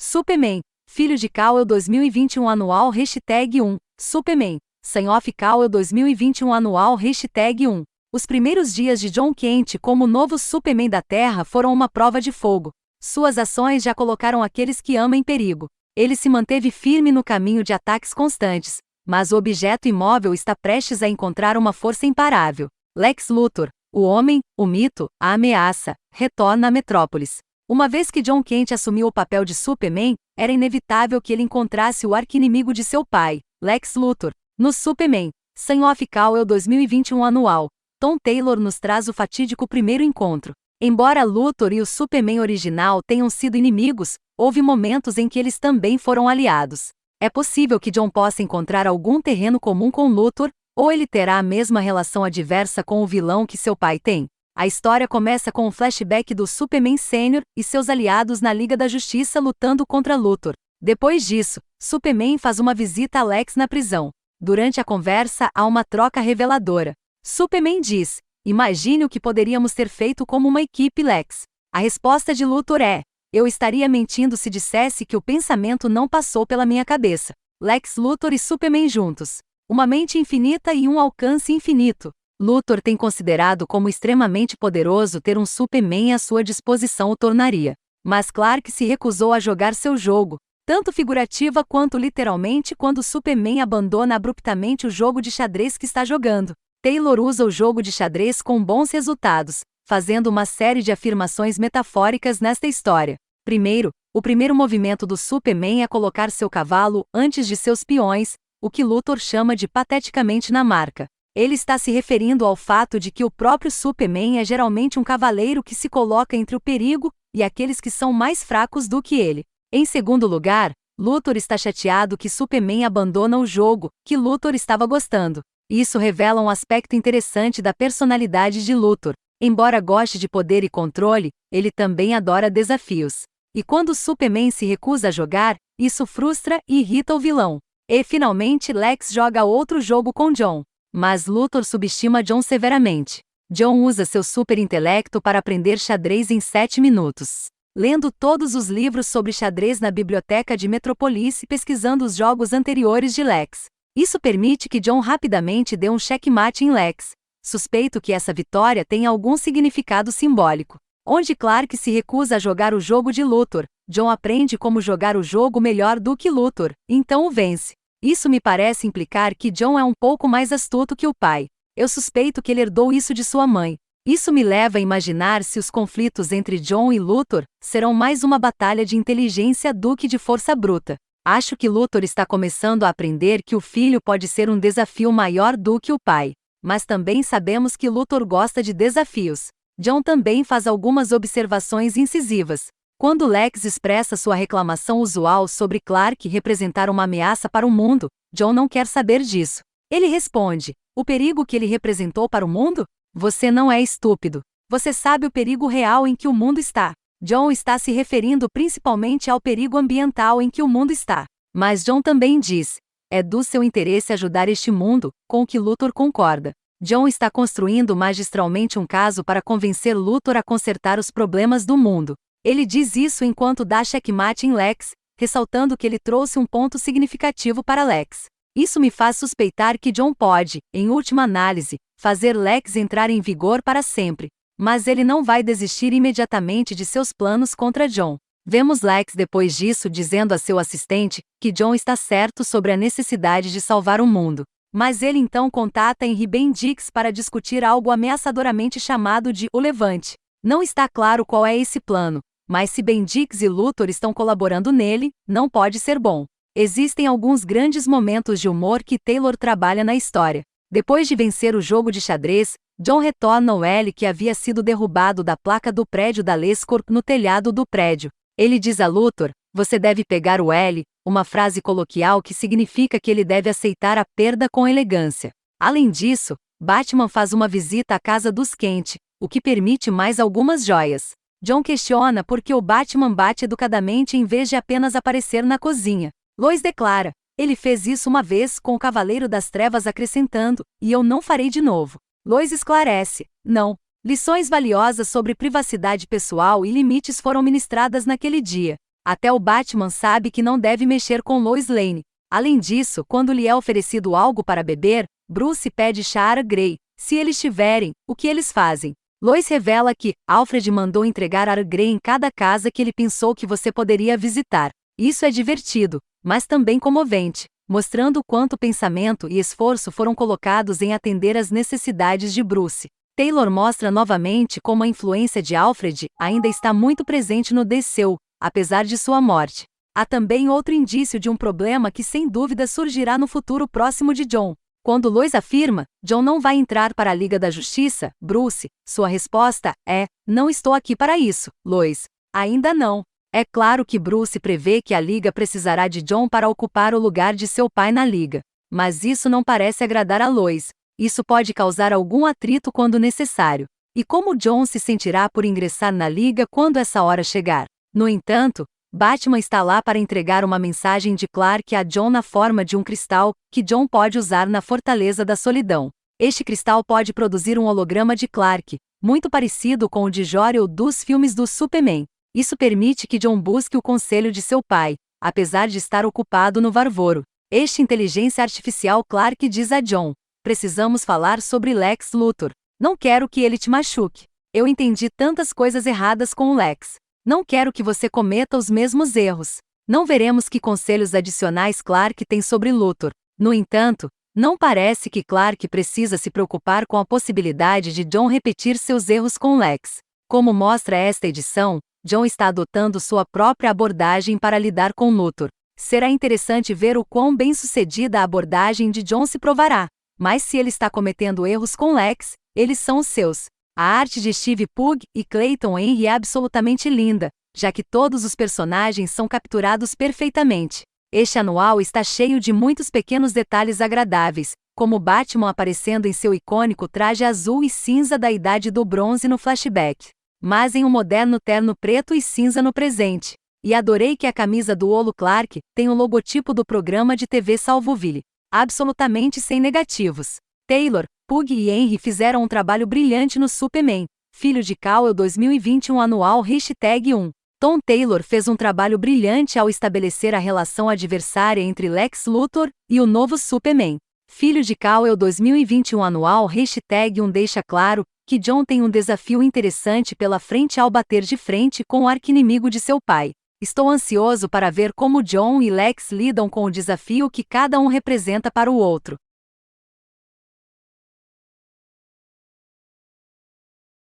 Superman, filho de Kal-El 2021 anual #1, Superman, Son of Kal-El 2021 anual #1. Os primeiros dias de Jon Kent como novo Superman da Terra foram uma prova de fogo. Suas ações já colocaram aqueles que ama em perigo. Ele se manteve firme no caminho de ataques constantes, mas o objeto imóvel está prestes a encontrar uma força imparável. Lex Luthor, o homem, o mito, a ameaça, retorna a Metrópolis. Uma vez que Jon Kent assumiu o papel de Superman, era inevitável que ele encontrasse o arqui-inimigo de seu pai, Lex Luthor. No Superman, Son of Kal-El 2021 anual, Tom Taylor nos traz o fatídico primeiro encontro. Embora Luthor e o Superman original tenham sido inimigos, houve momentos em que eles também foram aliados. É possível que Jon possa encontrar algum terreno comum com Luthor, ou ele terá a mesma relação adversa com o vilão que seu pai tem. A história começa com um flashback do Superman Sênior e seus aliados na Liga da Justiça lutando contra Luthor. Depois disso, Superman faz uma visita a Lex na prisão. Durante a conversa, há uma troca reveladora. Superman diz: "Imagine o que poderíamos ter feito como uma equipe, Lex." A resposta de Luthor é: "Eu estaria mentindo se dissesse que o pensamento não passou pela minha cabeça." Lex Luthor e Superman juntos. Uma mente infinita e um alcance infinito. Luthor tem considerado como extremamente poderoso ter um Superman à sua disposição o tornaria. Mas Clark se recusou a jogar seu jogo, tanto figurativa quanto literalmente, quando Superman abandona abruptamente o jogo de xadrez que está jogando. Taylor usa o jogo de xadrez com bons resultados, fazendo uma série de afirmações metafóricas nesta história. Primeiro, o primeiro movimento do Superman é colocar seu cavalo antes de seus peões, o que Luthor chama de pateticamente na marca. Ele está se referindo ao fato de que o próprio Superman é geralmente um cavaleiro que se coloca entre o perigo e aqueles que são mais fracos do que ele. Em segundo lugar, Luthor está chateado que Superman abandona o jogo, que Luthor estava gostando. Isso revela um aspecto interessante da personalidade de Luthor. Embora goste de poder e controle, ele também adora desafios. E quando Superman se recusa a jogar, isso frustra e irrita o vilão. E finalmente Lex joga outro jogo com Jon. Mas Luthor subestima Jon severamente. Jon usa seu super-intelecto para aprender xadrez em 7 minutos. Lendo todos os livros sobre xadrez na biblioteca de Metropolis e pesquisando os jogos anteriores de Lex. Isso permite que Jon rapidamente dê um checkmate em Lex. Suspeito que essa vitória tenha algum significado simbólico. Onde Clark se recusa a jogar o jogo de Luthor, Jon aprende como jogar o jogo melhor do que Luthor, então o vence. Isso me parece implicar que Jon é um pouco mais astuto que o pai. Eu suspeito que ele herdou isso de sua mãe. Isso me leva a imaginar se os conflitos entre Jon e Luthor serão mais uma batalha de inteligência do que de força bruta. Acho que Luthor está começando a aprender que o filho pode ser um desafio maior do que o pai. Mas também sabemos que Luthor gosta de desafios. Jon também faz algumas observações incisivas. Quando Lex expressa sua reclamação usual sobre Clark representar uma ameaça para o mundo, Jon não quer saber disso. Ele responde: "O perigo que ele representou para o mundo? Você não é estúpido. Você sabe o perigo real em que o mundo está." Jon está se referindo principalmente ao perigo ambiental em que o mundo está. Mas Jon também diz: "É do seu interesse ajudar este mundo", com o que Luthor concorda. Jon está construindo magistralmente um caso para convencer Luthor a consertar os problemas do mundo. Ele diz isso enquanto dá checkmate em Lex, ressaltando que ele trouxe um ponto significativo para Lex. Isso me faz suspeitar que Jon pode, em última análise, fazer Lex entrar em vigor para sempre. Mas ele não vai desistir imediatamente de seus planos contra Jon. Vemos Lex depois disso dizendo a seu assistente que Jon está certo sobre a necessidade de salvar o mundo. Mas ele então contata Henry Bendix para discutir algo ameaçadoramente chamado de O Levante. Não está claro qual é esse plano. Mas se Bendix e Luthor estão colaborando nele, não pode ser bom. Existem alguns grandes momentos de humor que Taylor trabalha na história. Depois de vencer o jogo de xadrez, Jon retorna o L que havia sido derrubado da placa do prédio da LesCorp no telhado do prédio. Ele diz a Luthor: "Você deve pegar o L", uma frase coloquial que significa que ele deve aceitar a perda com elegância. Além disso, Batman faz uma visita à casa dos Kent, o que permite mais algumas joias. Jon questiona por que o Batman bate educadamente em vez de apenas aparecer na cozinha. Lois declara: "Ele fez isso uma vez com o Cavaleiro das Trevas", acrescentando: "E eu não farei de novo." Lois esclarece: "Não. Lições valiosas sobre privacidade pessoal e limites foram ministradas naquele dia." Até o Batman sabe que não deve mexer com Lois Lane. Além disso, quando lhe é oferecido algo para beber, Bruce pede chá Earl Grey. Se eles tiverem, o que eles fazem? Lois revela que Alfred mandou entregar Earl Grey em cada casa que ele pensou que você poderia visitar. Isso é divertido, mas também comovente, mostrando o quanto pensamento e esforço foram colocados em atender às necessidades de Bruce. Taylor mostra novamente como a influência de Alfred ainda está muito presente no DCU, apesar de sua morte. Há também outro indício de um problema que sem dúvida surgirá no futuro próximo de John. Quando Lois afirma, John não vai entrar para a Liga da Justiça, Bruce, sua resposta é, não estou aqui para isso, Lois. Ainda não. É claro que Bruce prevê que a Liga precisará de John para ocupar o lugar de seu pai na Liga. Mas isso não parece agradar a Lois. Isso pode causar algum atrito quando necessário. E como John se sentirá por ingressar na Liga quando essa hora chegar? No entanto, Batman está lá para entregar uma mensagem de Clark a John na forma de um cristal, que John pode usar na Fortaleza da Solidão. Este cristal pode produzir um holograma de Clark, muito parecido com o de Jor-El dos filmes do Superman. Isso permite que John busque o conselho de seu pai, apesar de estar ocupado no Varvoro. Este inteligência artificial Clark diz a John: precisamos falar sobre Lex Luthor. Não quero que ele te machuque. Eu entendi tantas coisas erradas com o Lex. Não quero que você cometa os mesmos erros. Não veremos que conselhos adicionais Clark tem sobre Luthor. No entanto, não parece que Clark precisa se preocupar com a possibilidade de John repetir seus erros com Lex. Como mostra esta edição, John está adotando sua própria abordagem para lidar com Luthor. Será interessante ver o quão bem-sucedida a abordagem de John se provará. Mas se ele está cometendo erros com Lex, eles são os seus. A arte de Steve Pugh e Clayton Henry é absolutamente linda, já que todos os personagens são capturados perfeitamente. Este anual está cheio de muitos pequenos detalhes agradáveis, como Batman aparecendo em seu icônico traje azul e cinza da Idade do Bronze no flashback, mas em um moderno terno preto e cinza no presente. E adorei que a camisa do Olo Clark tem o logotipo do programa de TV Salvoville. Absolutamente sem negativos. Taylor, Pugh e Henry fizeram um trabalho brilhante no Superman, Filho de Kal-El 2021 anual #1. Tom Taylor fez um trabalho brilhante ao estabelecer a relação adversária entre Lex Luthor e o novo Superman. Filho de Kal-El 2021 anual #1 deixa claro que John tem um desafio interessante pela frente ao bater de frente com o arqui-inimigo de seu pai. Estou ansioso para ver como John e Lex lidam com o desafio que cada um representa para o outro.